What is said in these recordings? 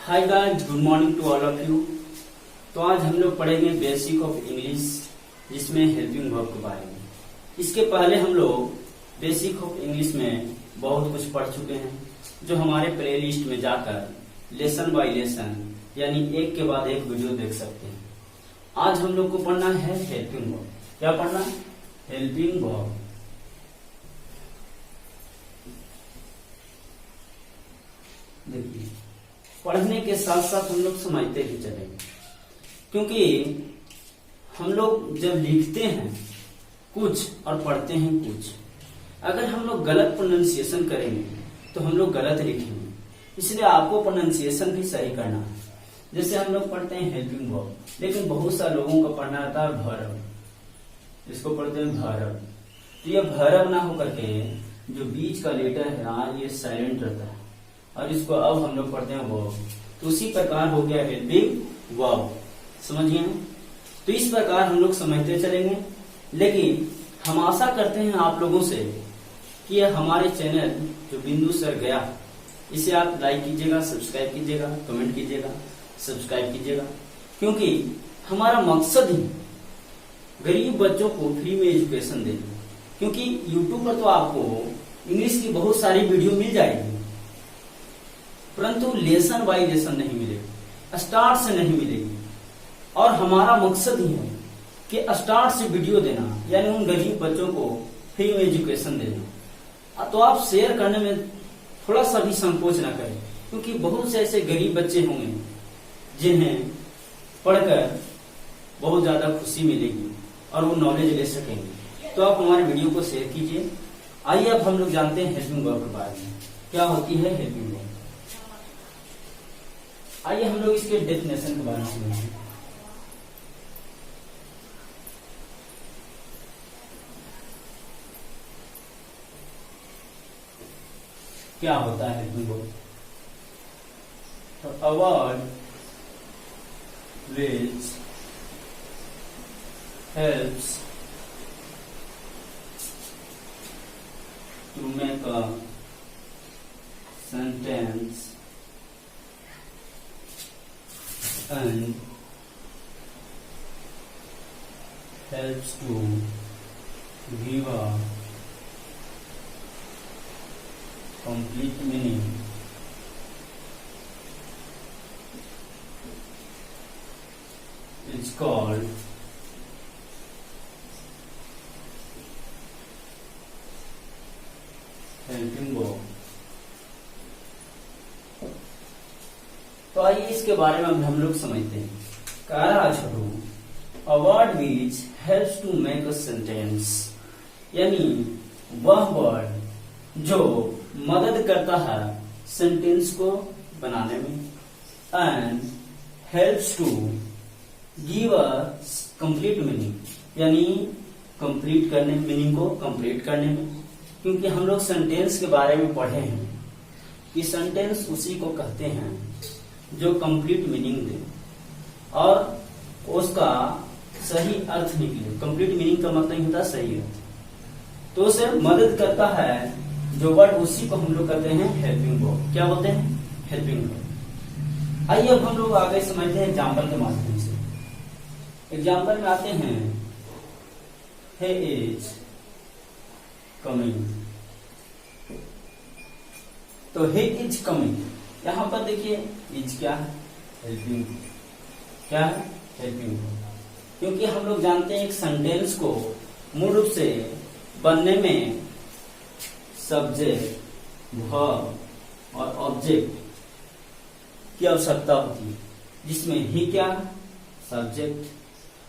Hi guys, good morning to all of you. तो आज हम लोग पढ़ेंगे बेसिक ऑफ इंग्लिश, जिसमें हेल्पिंग वर्ब के बारे में। इसके पहले हम लोग बेसिक ऑफ इंग्लिश में बहुत कुछ पढ़ चुके हैं, जो हमारे प्ले लिस्ट में जाकर लेसन बाय लेसन यानी एक के बाद एक वीडियो देख सकते हैं। आज हम लोग को पढ़ना है हेल्पिंग वर्ब। क्या पढ़ना? Helping verb. देखिए, पढ़ने के साथ साथ हम लोग समझते भी चलेंगे, क्योंकि हम लोग जब लिखते हैं कुछ और पढ़ते हैं कुछ। अगर हम लोग गलत प्रोनाउंसिएशन करेंगे तो हम लोग गलत लिखेंगे, इसलिए आपको प्रोनाउंसिएशन भी सही करना है। जैसे हम लोग पढ़ते हैं हेल्पिंग वर्ब, लेकिन बहुत सारे लोगों का पढ़ना रहता है भरब, इसको पढ़ते हैं भरब। तो ये भरब ना होकर के जो बीच का लेटर है ना, ये साइलेंट रहता है, और इसको अब हम लोग पढ़ते हैं वर्ब। तो उसी प्रकार हो गया हेल्पिंग वर्ब। समझिए? तो इस प्रकार हम लोग समझते चलेंगे। लेकिन हम आशा करते हैं आप लोगों से कि हमारे चैनल जो बिंदु सर गया, इसे आप लाइक कीजिएगा, सब्सक्राइब कीजिएगा, कमेंट कीजिएगा, सब्सक्राइब कीजिएगा, क्योंकि हमारा मकसद ही गरीब बच्चों को फ्री में एजुकेशन देना। क्योंकि यूट्यूब पर तो आपको इंग्लिश की बहुत सारी वीडियो मिल जाएगी, परंतु लेसन बाय लेसन नहीं मिलेगी, स्टार्ट से नहीं मिलेगी। और हमारा मकसद ही है कि स्टार्ट से वीडियो देना, यानी उन गरीब बच्चों को फ्री में एजुकेशन देना। तो आप शेयर करने में थोड़ा सा भी संकोच ना करें, क्योंकि बहुत से ऐसे गरीब बच्चे होंगे जिन्हें पढ़कर बहुत ज्यादा खुशी मिलेगी और वो नॉलेज ले सकेंगे। तो आप हमारे वीडियो को शेयर कीजिए। आइए अब हम लोग जानते हैं हेल्पिंग वर्ब के बारे में। क्या होती है हेल्पिंग वर्ब? आइए हम लोग इसके डेफिनेशन के बारे में समझें। क्या होता है हेल्पिंग वर्ब? तो a word which helps to make a sentence and helps to give a complete meaning is called helping verb। तो आइए इसके बारे में हम लोग समझते हैं। कारा छोड़ो, a word which helps to make a sentence, यानी वह वर्ड जो मदद करता है सेंटेंस को बनाने में, and helps to give a complete meaning, यानी कंप्लीट करने, मीनिंग को कंप्लीट करने में। क्योंकि हम लोग सेंटेंस के बारे में पढ़े हैं कि सेंटेंस उसी को कहते हैं जो कंप्लीट मीनिंग दे और उसका सही अर्थ निकले। कंप्लीट मीनिंग का मतलब होता है सही अर्थ। तो उसे मदद करता है जो वर्ड, उसी को हम लोग कहते हैं हेल्पिंग वर्ब। क्या बोलते हैं? Helping verb. आइए अब हम लोग आगे समझते हैं एग्जाम्पल के माध्यम से। एग्जाम्पल में आते हैं, he is coming। तो he is coming, यहां पर देखिए इज क्या है? हेल्पिंग। क्या है? हेल्पिंग। क्योंकि हम लोग जानते हैं एक सेंटेंस को मूल रूप से बनने में सब्जेक्ट, वर्ब और ऑब्जेक्ट की आवश्यकता होती है, जिसमें ही क्या है? सब्जेक्ट,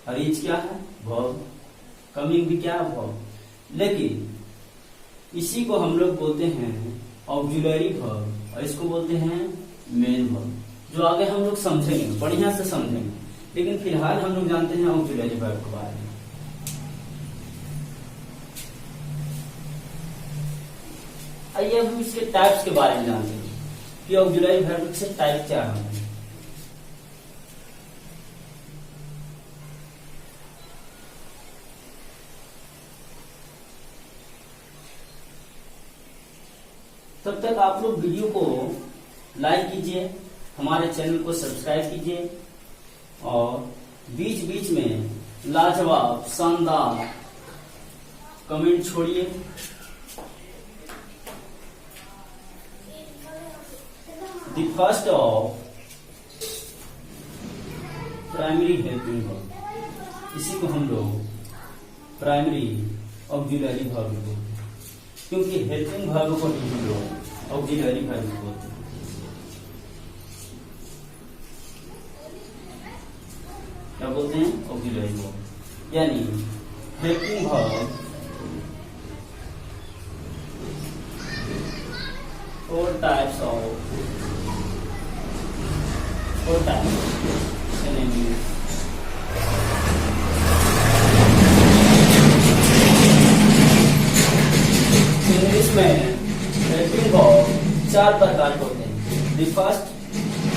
और इज क्या है? वर्ब, कमिंग भी क्या है? वर्ब। लेकिन इसी को हम लोग बोलते हैं ऑक्सिलरी वर्ब, और इसको बोलते हैं मेन वर्ब, जो आगे हम लोग समझेंगे, बढ़िया से समझेंगे। लेकिन फिलहाल हम लोग जानते हैं ऑक्सिलरी वर्ब के बारे में। आइए हम इसके टाइप्स के बारे में जानते हैं कि ऑक्सिलरी वर्ब के टाइप क्या है। तब तक आप लोग वीडियो को लाइक कीजिए, हमारे चैनल को सब्सक्राइब कीजिए और बीच बीच में लाजवाब शानदार कमेंट छोड़िए। The first of primary helping verb, इसी को हम लोग प्राइमरी ऑक्सिलरी वर्ब बोलते हैं, क्योंकि हेल्पिंग वर्ब को ही हम लोग ऑक्सिलरी वर्ब बोलते हैं। क्या बोलते हैं? ऑक्सिलरी वर्ब, यानी helping verb four types in English. English में हेल्पिंग वर्ब 4 प्रकार के होते हैं। The first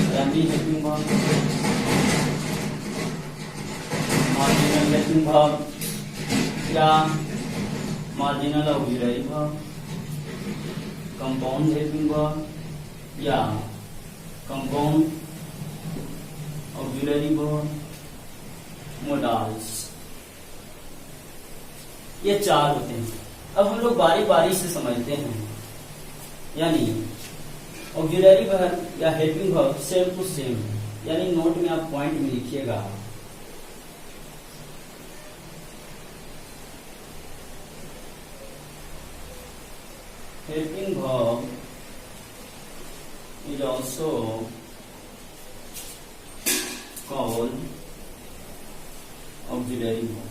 primary helping verb, marginal helping verb या marginal auxiliary verb, compound helping verb या कंपाउंड ऑक्सिलरी वर्ब, मोडाल्स, ये 4 होते हैं। अब हम लोग बारी बारी से समझते हैं, यानी ऑक्सिलरी वर्ब या helping verb same to same है, यानी नोट में आप पॉइंट में लिखिएगा। Helping verb is also called auxiliary verb.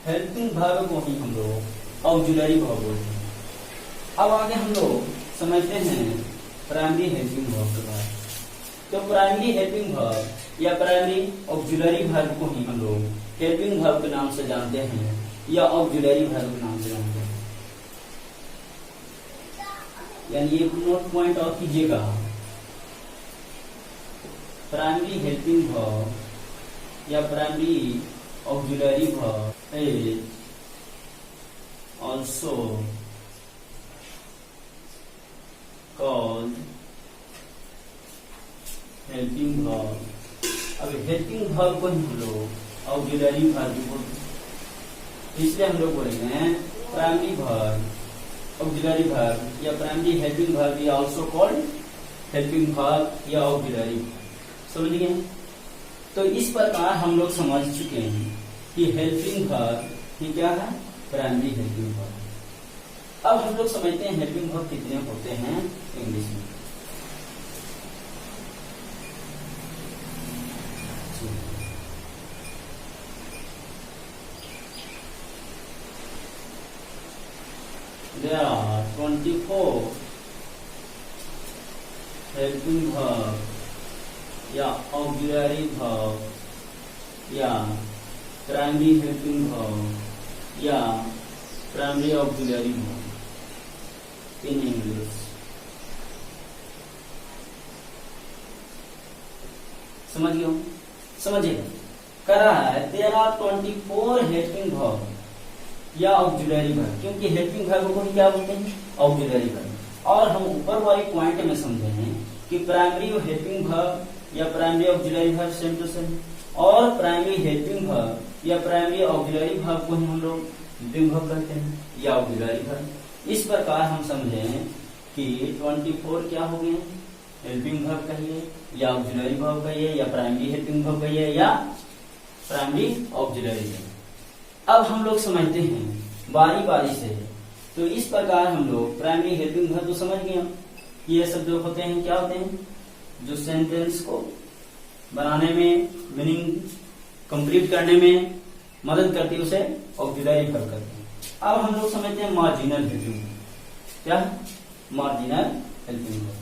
Helping verb को ही हम लोग ऑक्सिलरी वर्ब बोलते हैं। अब आगे हम लोग समझते हैं प्राइमरी हेल्पिंग वर्ब के बारे में। तो प्राइमरी हेल्पिंग वर्ब या प्राइमरी ऑक्सिलरी वर्ब को ही हम लोग हेल्पिंग वर्ब के नाम से जानते हैं या ऑक्सिलरी वर्ब के नाम से जानते हैं। यानी एक नोट पॉइंट और कीजिएगा, प्राइमरी हेल्पिंग वर्ब या primary auxiliary verb is also called helping verb. अब हेल्पिंग वर्ब को हम लोग ऑक्सिलरी वर्ब बोलते हैं, इसलिए हम लोग बोलेंगे प्राइमरी वर्ब ऑक्सिलरी वर्ब या प्राइमरी हेल्पिंग वर्ब या ऑल्सो कॉल्ड हेल्पिंग वर्ब या ऑक्सिलरी। समझ गए? तो इस प्रकार हम लोग समझ चुके हैं कि हेल्पिंग वर्ब ये क्या है? Primary helping verb. अब हम लोग समझते हैं हेल्पिंग वर्ब कितने होते हैं इंग्लिश में। There are 24 helping verb या auxiliary verb या प्राइमरी हेल्पिंग वर्ब या primary auxiliary verb in English. समझिए, समझिए कर रहा है देयर आर 24 हेल्पिंग वर्ब या ऑक्सिलरी वर्ब, क्योंकि हेल्पिंग वर्ब को क्या बोलते हैं? Auxiliary verb. और हम ऊपर वाली पॉइंट में समझे हैं कि प्राइमरी हेल्पिंग वर्ब या primary auxiliary verb same to same, और प्राइमरी हेल्पिंग वर्ब या प्राइमरी ऑक्सिलरी वर्ब को हम लोग हेल्पिंग वर्ब कहते हैं या ऑक्सिलरी वर्ब। इस प्रकार हम समझे कि 24 क्या हो गए? हेल्पिंग वर्ब कहिए या ऑक्सिलरी वर्ब कहिए या प्राइमरी हेल्पिंग वर्ब कहिए या प्राइमरी ऑक्सिलरी वर्ब। अब हम लोग समझते हैं बारी बारी से। तो इस प्रकार हम लोग प्राइमरी हेल्पिंग वर्ब तो समझ गए कि ये सब जो होते हैं क्या होते हैं? जो सेंटेंस को बनाने में, मीनिंग कंप्लीट करने में मदद करती है, उसे ऑक्सिलरी वर्ब करते हैं। अब हम लोग समझते हैं मार्जिनल हेल्पिंग वर्ब। क्या? Marginal helping verb.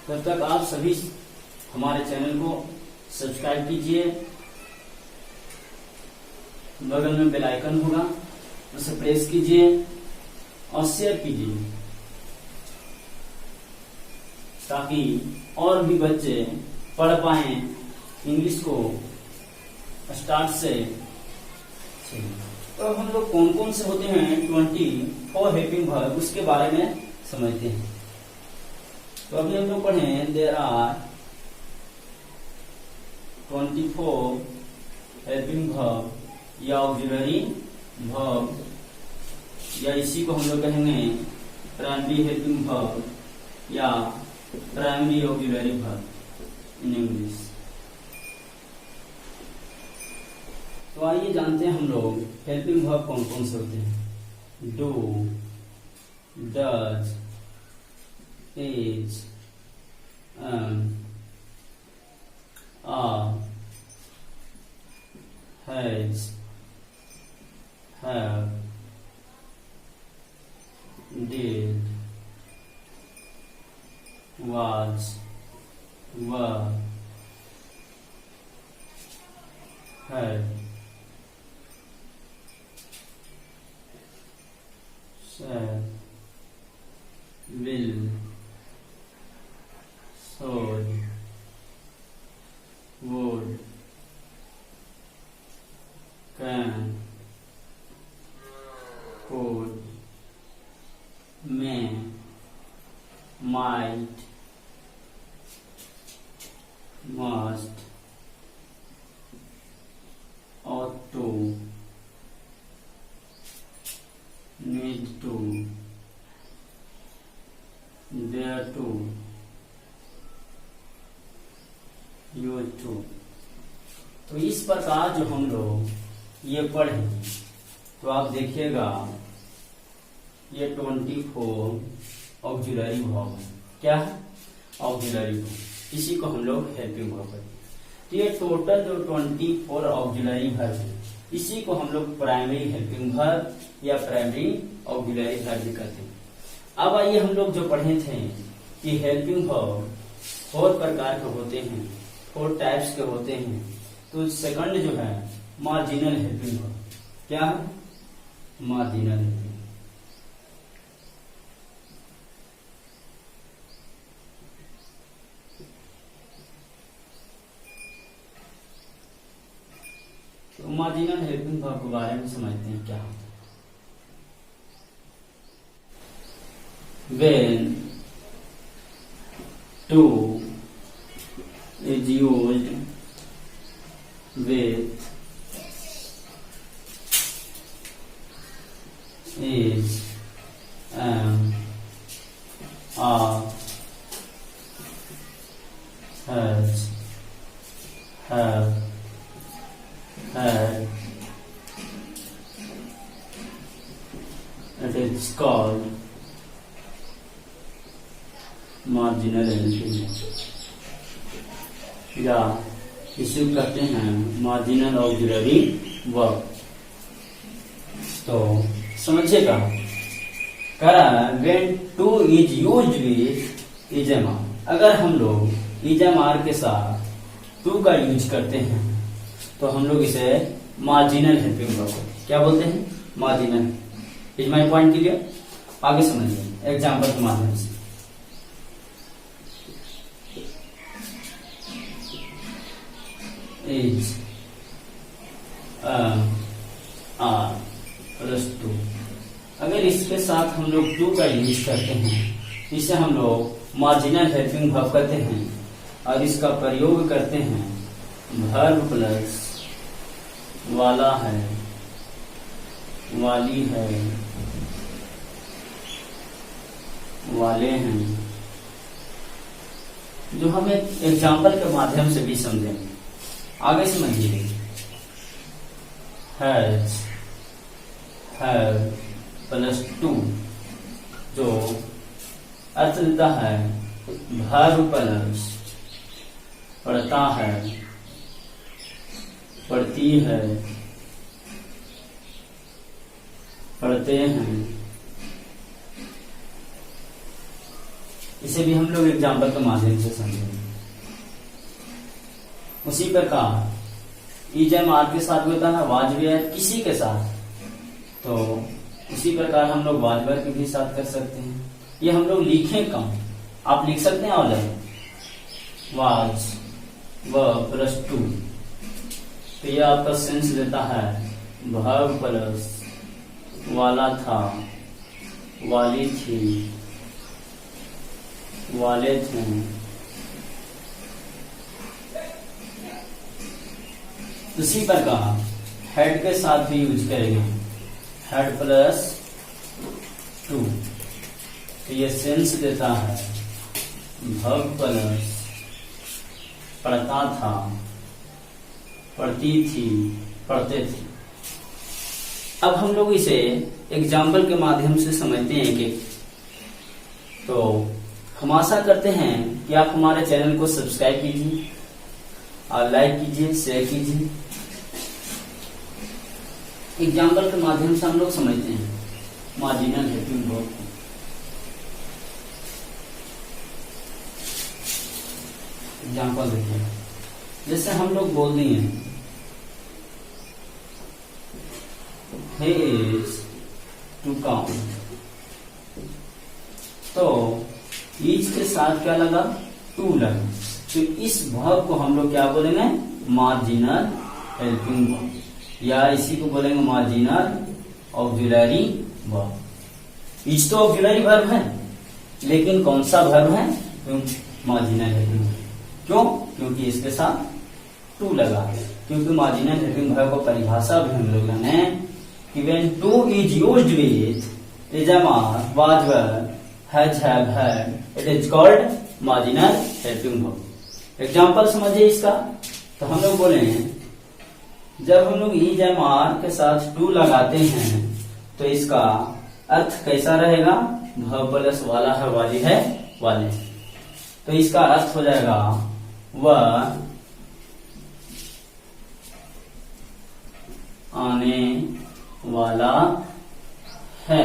तब तक आप सभी हमारे चैनल को सब्सक्राइब कीजिए, बगल में बेल आइकन होगा उसे प्रेस कीजिए और शेयर कीजिए, ताकि और भी बच्चे पढ़ पाए इंग्लिश को स्टार्ट से। तो हम लोग कौन कौन से होते हैं 24 हेल्पिंग वर्ब, उसके बारे में समझते हैं। तो अभी हम लोग पढ़े देयर आर 24 हेल्पिंग वर्ब या ऑक्सिलरी वर्ब, या इसी को हम लोग कहेंगे प्राइमरी हेल्पिंग वर्ब या primary auxiliary verb in English. तो आइए जानते हैं हम लोग हेल्पिंग वर्ब कौन कौन से होते हैं। Do, does, is, are, has, have, did, was, were, had, shall, will, should, would, can, could, may, might, must, ought to, need to, dare to, used to। तो इस प्रकार जो हम लोग ये पढ़े, तो आप देखिएगा ये 24 ऑक्सिलरी वर्ब है। क्या है? ऑक्सिलरी वर्ब, इसी को हम लोग हेल्पिंग वर्ब कहते हैं। तो ये टोटल जो 24 ऑक्सिलरी वर्ब है, इसी को हम लोग प्राइमरी हेल्पिंग वर्ब या प्राइमरी ऑक्सिलरी वर्ब भी कहते हैं। अब आइए हम लोग जो पढ़े थे कि हेल्पिंग वर्ब 4 प्रकार के होते हैं, 4 टाइप्स के होते हैं। तो सेकंड जो है मार्जिनल हेल्पिंग वर्ब। क्या है? Marginal helping. तो मार्जिनल हेल्पिंग वर्ब के बारे में समझते हैं क्या होता है। When to is used with is, am, are, has, have, had, it is called marginal helping, या इसे कहते हैं मार्जिनल ऑक्सिलरी वर्ब। तो समझिएगा, कह रहा है when to is used with is am are. अगर हम लोग इज एम आर के साथ टू का यूज करते हैं तो हम लोग इसे मार्जिनल हेल्पिंग वर्ब क्या बोलते हैं? Marginal. Is my point clear? आगे समझिए एग्जाम्पल के माध्यम से। इज आर प्लस 2, अगर इसके साथ हम लोग 2 का यूज करते हैं, इसे हम लोग मार्जिनल हेल्पिंग वर्ब कहते हैं। और इसका प्रयोग करते हैं वर्ब प्लस वाला है, वाली है, वाले हैं, जो हम एक एग्जाम्पल के माध्यम से भी समझेंगे। आगे समझिए, हैज, हैव प्लस 2 जो अर्थ देता है वर्ब प्लस पढ़ता है, पढ़ती है, पढ़ते हैं। इसे भी हम लोग एग्जाम्पल के माध्यम से समझेंगे। उसी प्रकार इज एम आर के साथ होता है वाजवेयर किसी के साथ, तो उसी प्रकार हम लोग वाजवेयर के भी साथ कर सकते हैं। ये हम लोग लिखें कम, आप लिख सकते हैं ऑनलाइन वाज व प्लस टू, तो ये आपका सेंस देता है वर्ब प्लस वाला था, वाली थी, वाले थे। उसी प्रकार हेड के साथ भी यूज करेंगे, हेड प्लस टू, तो ये सेंस देता है वर्ब प्लस पढ़ता था, पढ़ती थी, पढ़ते थे। अब हम लोग इसे एग्जाम्पल के माध्यम से समझते हैं कि तो हम आशा करते हैं कि आप हमारे चैनल को सब्सक्राइब कीजिए और लाइक कीजिए, शेयर कीजिए। एग्जाम्पल के माध्यम से हम लोग समझते हैं मार्जिनल हेल्पिंग वर्ब को। एग्जाम्पल देखिए, जैसे हम लोग बोल दिए he is to count, तो each के साथ क्या लगा, टू लगा, तो इस वर्ब को हम लोग क्या बोलेंगे, मार्जिनल हेल्पिंग वर्ब, या इसी को बोलेंगे मार्जिनल ऑक्सिलरी वर्ब। इस तो ऑक्सिलरी वर्ब है, लेकिन कौन सा वर्ब है, मार्जिनल हेल्पिंग वर्ब। क्यों? क्योंकि इसके साथ टू लगा है। क्योंकि मार्जिनल हेल्पिंग वर्ब को परिभाषा भी हम लोगों ने कि when to is used with is a mark, was were, has have had, it is called marginal helping verb. Example समझिए इसका, तो हम लोग बोले जब हम लोग इज एम आर के साथ टू लगाते हैं तो इसका अर्थ कैसा रहेगा, वर्ब प्लस वाला है, वाली है, वाले, तो इसका अर्थ हो जाएगा वह आने वाला है।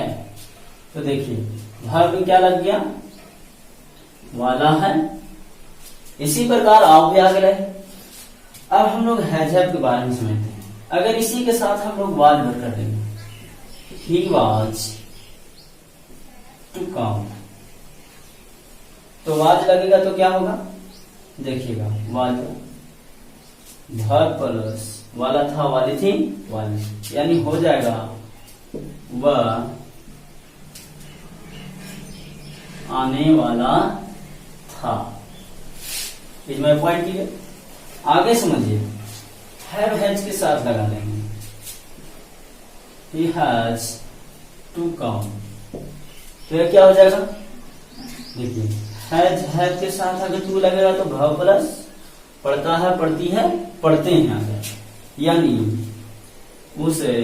तो देखिए वर्ब में क्या लग गया, वाला है। इसी प्रकार आप भी आगे रहे। अब हम लोग हैज हैव के बारे में समझते हैं। अगर इसी के साथ हम लोग वाज भर कर देंगे, ही वाज टू काउंट, तो वाज लगेगा तो क्या होगा, देखिएगा वाज वर्ब प्लस वाला था, वाली थी, वाली, यानी हो जाएगा वह आने वाला था। इसमें पॉइंट कीजिए, आगे समझिए, हैव हैज के साथ लगा देंगे, he has to come, तो ये क्या हो जाएगा, देखिए हैज हैव के साथ अगर टू लगेगा तो वर्ब प्लस पढ़ता है, पढ़ती है, पढ़ते हैं आगे, यानी उसे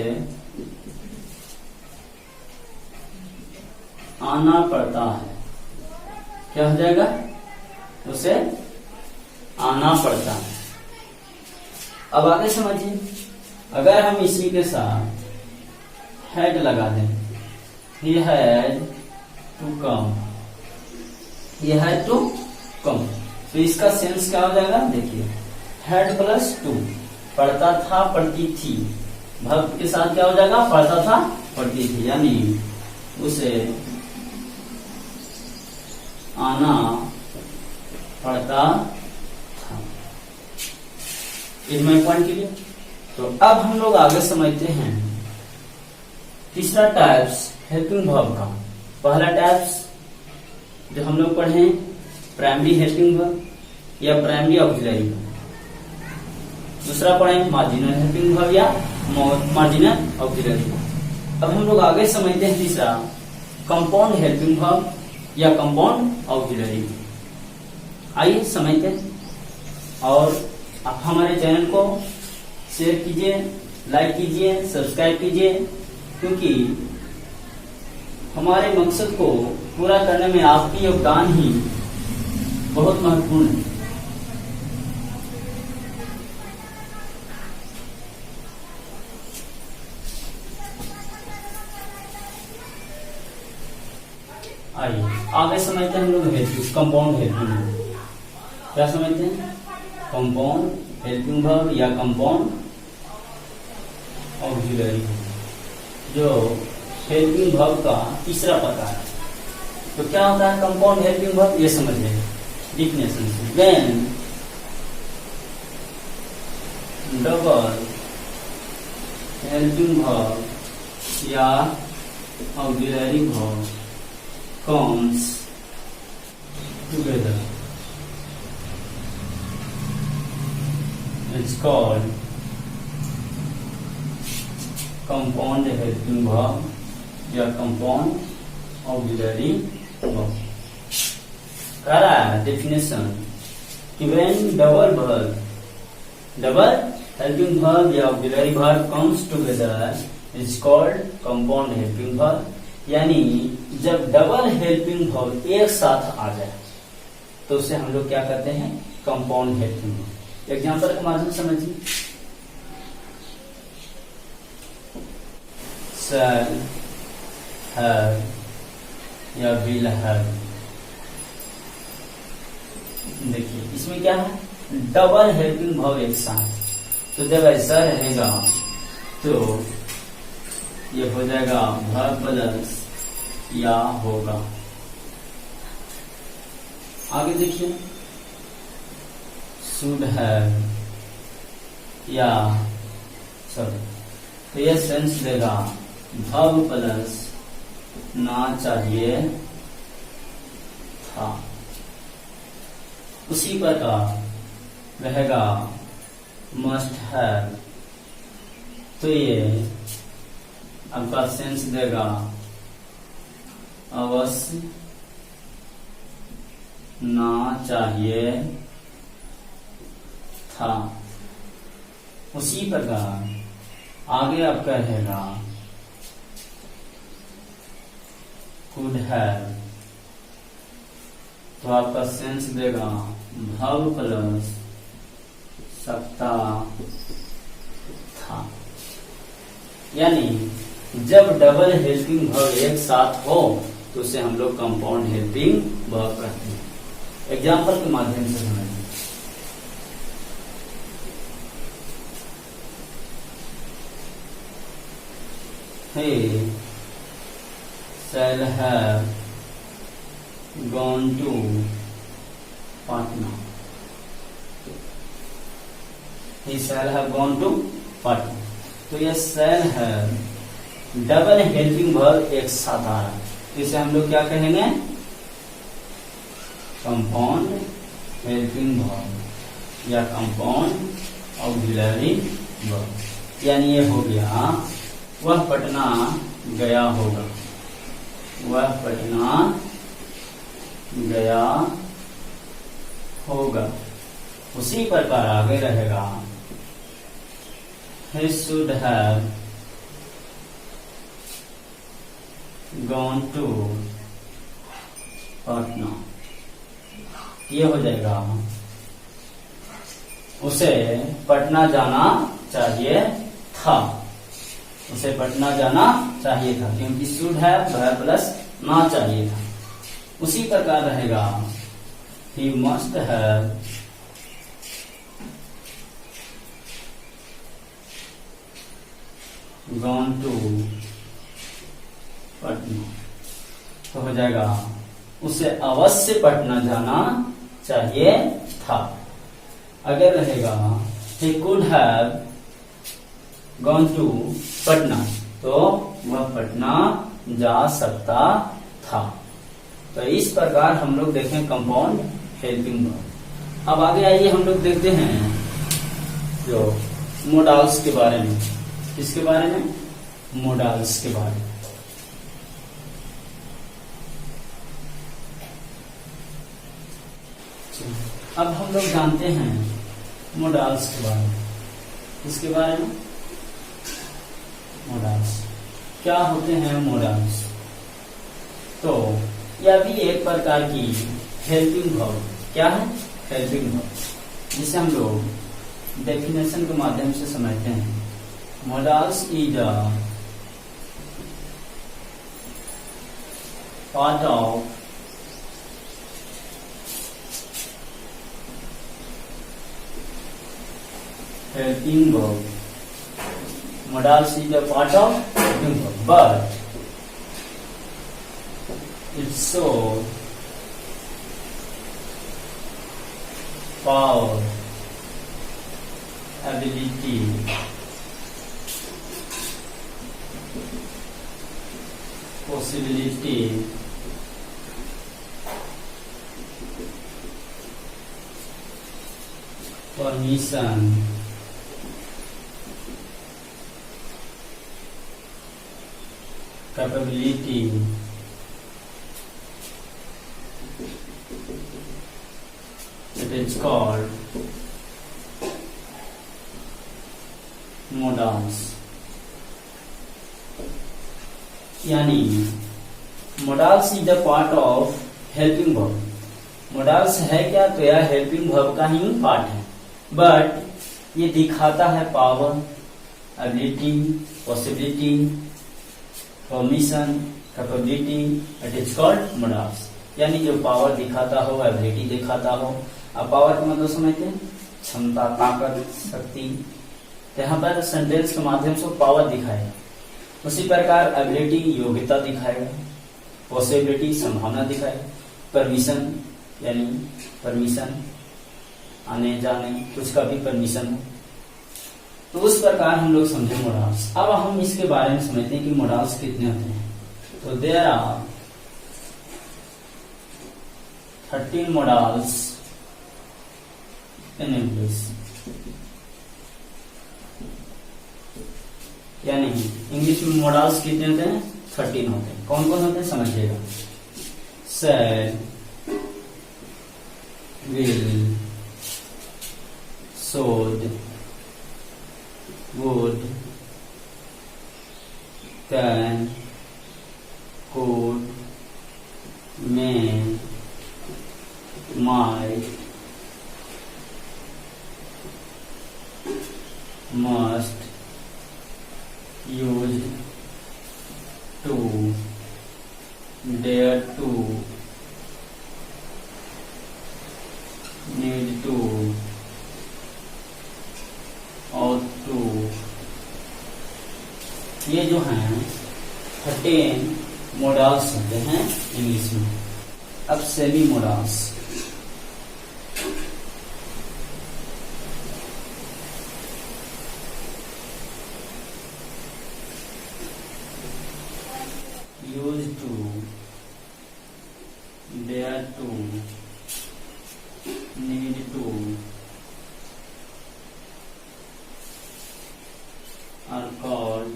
आना पड़ता है। क्या हो जाएगा, उसे आना पड़ता है। अब आगे समझिए, अगर हम इसी के साथ हैड लगा दें, he had to come, he had to come, तो इसका सेंस क्या हो जाएगा, देखिए हैड प्लस टू, पढ़ता था, पढ़ती थी, वर्ब के साथ क्या हो जाएगा, पढ़ता था, पढ़ती थी, यानी उसे आना पड़ता था। इसमें पॉइंट के लिए, तो अब हम लोग आगे समझते हैं तीसरा टाइप्स हेल्पिंग वर्ब का। पहला टाइप्स जो हम लोग पढ़े, प्राइमरी हेल्पिंग वर्ब या प्राइमरी ऑक्सिलरी वर्ब। दूसरा पढ़े मार्जिनल हेल्पिंग वर्ब या मार्जिनल ऑक्सिलरी वर्ब। अब हम लोग आगे समझते हैं तीसरा कंपाउंड हेल्पिंग वर्ब या कंपाउंड ऑक्सिलरी। आइए समझते हैं, और आप हमारे चैनल को शेयर कीजिए, लाइक कीजिए, सब्सक्राइब कीजिए, क्योंकि हमारे मकसद को पूरा करने में आपकी योगदान ही बहुत महत्वपूर्ण है। आइए आगे समझते हैं हम लोग कंपाउंड हेल्पिंग वर्ब। क्या समझते हैं, कंपाउंड हेल्पिंग वर्ब या कंपाउंड ऑक्सिलरी, जो हेल्पिंग वर्ब का तीसरा प्रकार है। तो क्या होता है कंपाउंड हेल्पिंग वर्ब, ये समझ लेंगे डिफिनेशन से। व्हेन डबल हेल्पिंग वर्ब या auxiliary verb comes together, it's called compound helping verb या compound auxiliary verb. कह रहा है डेफिनेशन कि when double helping verb या auxiliary verb comes together it's called compound helping verb. यानी जब डबल हेल्पिंग वर्ब एक साथ आ जाए तो उसे हम लोग क्या कहते हैं, कंपाउंड हेल्पिंग वर्ब. एग्जांपल के माध्यम से समझिए. शैल हैव या विल हैव. देखिए इसमें क्या है, डबल हेल्पिंग वर्ब एक साथ. तो जब ऐसा रहेगा तो ये हो जाएगा वर्ब प्लस या होगा. आगे देखिए शुड हैव या सॉरी, तो ये सेंस देगा वर्ब प्लस ना चाहिए था. उसी प्रकार रहेगा मस्ट हैव, तो ये आपका सेंस देगा अवश्य ना चाहिए था. उसी प्रकार आगे आपका रहेगा कुड हैव, तो आपका सेंस देगा वर्ब प्लस सकता था. यानी जब डबल हेल्पिंग वर्ब एक साथ हो तो उसे हम लोग कंपाउंड हेल्पिंग वर्ब कहते हैं. एग्जाम्पल के माध्यम से समझिए. हे shall have gone to Patna. He shall have gone to Patna. तो ये shall have double helping verb एक साथ आ रहा है, इसे हम लोग क्या कहेंगे, कंपाउंड हेल्पिंग वर्ब या कंपाउंड ऑक्सिलरी वर्ब. यानी ये हो गया वह पटना गया होगा, वह पटना गया होगा. उसी प्रकार आगे रहेगा he should have gone to Patna. ये हो जाएगा उसे पटना जाना चाहिए था, उसे पटना जाना चाहिए था, क्योंकि शुड हैव वर्ब प्लस ना चाहिए था. उसी प्रकार रहेगा he must have gone to Patna, तो हो जाएगा उसे अवश्य पटना जाना चाहिए था. अगर रहेगा he could have gone to Patna, तो वह पटना जा सकता था. तो इस प्रकार हम लोग देखें कंपाउंड हेल्पिंग वर्ब. अब आगे आइए हम लोग देखते हैं जो मोडाल्स के बारे में. इसके बारे में मोडाल्स के बारे में अब हम लोग जानते हैं मोडाल्स के बारे में. इसके बारे में मोडाल्स क्या होते हैं मोडाल्स, तो यह भी एक प्रकार की हेल्पिंग वर्ब. क्या है, हेल्पिंग वर्ब, जिसे हम लोग डेफिनेशन के माध्यम से समझते हैं. Modals is a part of helping verb. Modals is a part of helping verb, but it's so power ability, possibility, permission, capability, it is called modals. यानी modals is the part of helping verb. modals है क्या, तो यह helping verb का ही part है, but ये दिखाता है power, ability, possibility, permission, capability. It is called modals. यानी जो पावर दिखाता हो, एबिलिटी दिखाता हो. अब पावर का मतलब समझते हैं, क्षमता, ताकत, शक्ति. तो यहाँ पर सेंटेंस के माध्यम से पावर दिखाएगा. उसी प्रकार एबिलिटी योग्यता दिखाएगा, पॉसिबिलिटी संभावना दिखाएगा, परमिशन यानी परमिशन, आने जाने कुछ का भी परमिशन हो. तो उस प्रकार हम लोग समझे मोडाल्स. अब हम इसके बारे में समझते हैं कि मोडाल्स कितने होते हैं. तो there are 13 modals in English. यानी इंग्लिश में मोडाल्स कितने होते हैं, 13 होते हैं. कौन कौन होते हैं समझिएगा. शैल, will, should, would, can, could, may, might, must, used to, dare to, need to, ought to. ये जो हैं 13 मोडाल्स होते हैं इंग्लिश में. अब semi modals. used to, dare to, need to, are called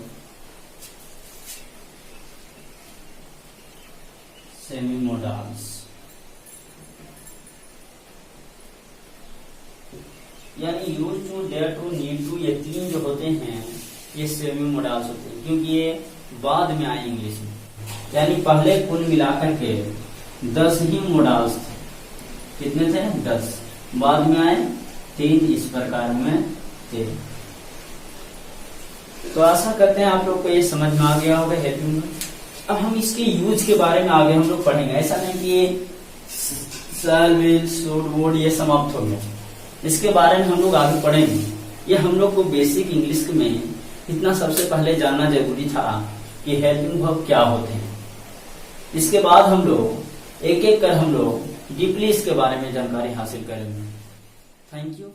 semi-modals. यानी use to, dare to, need to, ये तीन जो होते हैं ये सेमी मोडाल्स होते हैं, क्योंकि ये बाद में आए इंग्लिश में. यानी पहले कुल मिलाकर के 10 ही मोडाल्स थे. कितने थे, 10. बाद में आए 3. इस प्रकार में थे. तो आशा करते हैं आप लोग को ये समझ में आ गया होगा हेल्पिंग में. अब हम इसके यूज के बारे में आगे हम लोग पढ़ेंगे. ऐसा नहीं कि ये शैल, विल, शुड, वुड ये समाप्त हो गया. इसके बारे में हम लोग आगे पढ़ेंगे. ये हम लोग को बेसिक इंग्लिश में इतना सबसे पहले जानना जरूरी था कि हेल्पिंग वर्ब क्या होते हैं. इसके बाद हम लोग एक एक कर हम लोग डीपली इसके बारे में जानकारी हासिल करेंगे. Thank you.